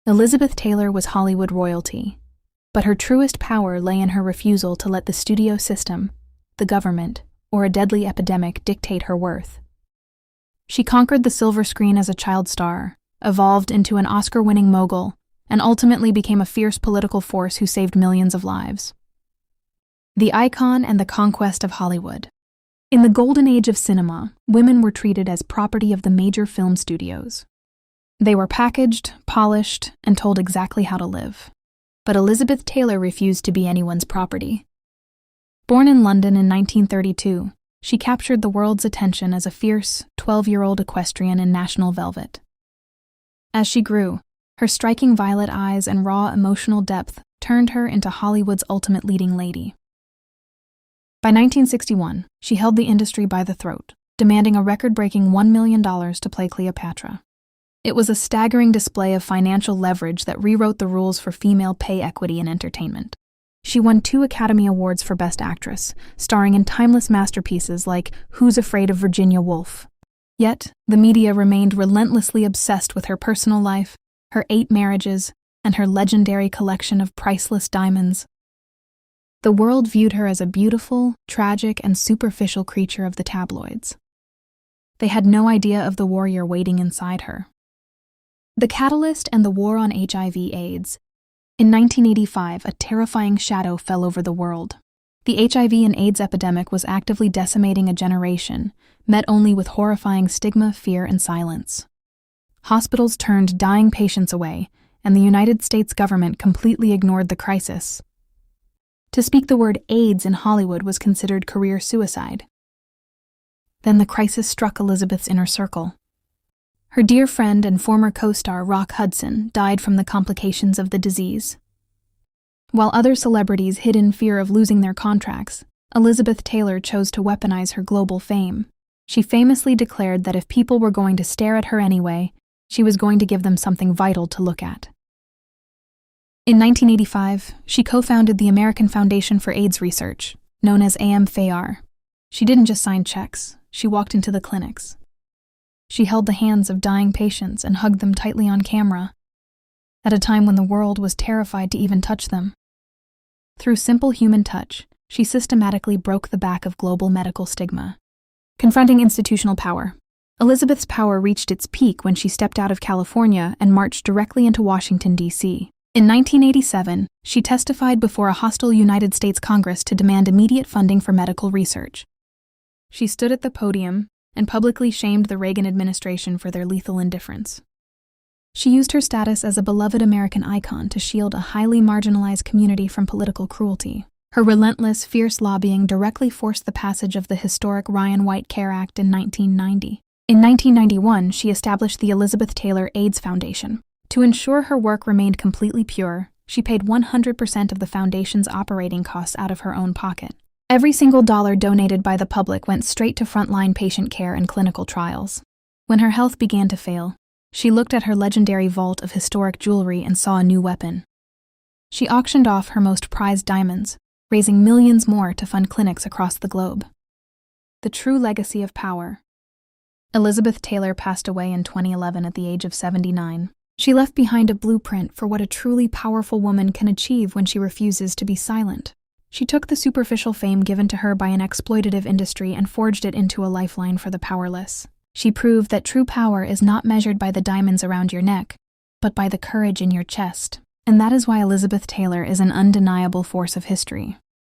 Elizabeth Taylor was Hollywood royalty, but her truest power lay in her refusal to let the studio system, the government, or a deadly epidemic dictate her worth. She conquered the silver screen as a child star, evolved into an Oscar-winning mogul, and ultimately became a fierce political force who saved millions of lives. The icon and the conquest of Hollywood. In the golden age of cinema, women were treated as property of the major film studios. They were packaged, polished, and told exactly how to live. But Elizabeth Taylor refused to be anyone's property. Born in London in 1932, she captured the world's attention as a fierce, 12-year-old equestrian in national velvet. As she grew, her striking violet eyes and raw emotional depth turned her into Hollywood's ultimate leading lady. By 1961, she held the industry by the throat, demanding a record-breaking $1 million to play Cleopatra. It was a staggering display of financial leverage that rewrote the rules for female pay equity in entertainment. She won 2 Academy Awards for Best Actress, starring in timeless masterpieces like Who's Afraid of Virginia Woolf? Yet, the media remained relentlessly obsessed with her personal life, her 8 marriages, and her legendary collection of priceless diamonds. The world viewed her as a beautiful, tragic, and superficial creature of the tabloids. They had no idea of the warrior waiting inside her. The catalyst and the war on HIV/AIDS. In 1985, a terrifying shadow fell over the world. The HIV and AIDS epidemic was actively decimating a generation, met only with horrifying stigma, fear, and silence. Hospitals turned dying patients away, and the United States government completely ignored the crisis. To speak the word AIDS in Hollywood was considered career suicide. Then the crisis struck Elizabeth's inner circle. Her dear friend and former co-star Rock Hudson died from the complications of the disease. While other celebrities hid in fear of losing their contracts, Elizabeth Taylor chose to weaponize her global fame. She famously declared that if people were going to stare at her anyway, she was going to give them something vital to look at. In 1985, she co-founded the American Foundation for AIDS Research, known as AMFAR. She didn't just sign checks, she walked into the clinics. She held the hands of dying patients and hugged them tightly on camera, at a time when the world was terrified to even touch them. Through simple human touch, she systematically broke the back of global medical stigma. Confronting institutional power. Elizabeth's power reached its peak when she stepped out of California and marched directly into Washington, D.C. In 1987, she testified before a hostile United States Congress to demand immediate funding for medical research. She stood at the podium and publicly shamed the Reagan administration for their lethal indifference. She used her status as a beloved American icon to shield a highly marginalized community from political cruelty. Her relentless, fierce lobbying directly forced the passage of the historic Ryan White Care Act in 1990. In 1991, she established the Elizabeth Taylor AIDS Foundation. To ensure her work remained completely pure, she paid 100% of the foundation's operating costs out of her own pocket. Every single dollar donated by the public went straight to frontline patient care and clinical trials. When her health began to fail, she looked at her legendary vault of historic jewelry and saw a new weapon. She auctioned off her most prized diamonds, raising millions more to fund clinics across the globe. The true legacy of power. Elizabeth Taylor passed away in 2011 at the age of 79. She left behind a blueprint for what a truly powerful woman can achieve when she refuses to be silent. She took the superficial fame given to her by an exploitative industry and forged it into a lifeline for the powerless. She proved that true power is not measured by the diamonds around your neck, but by the courage in your chest. And that is why Elizabeth Taylor is an undeniable force of history.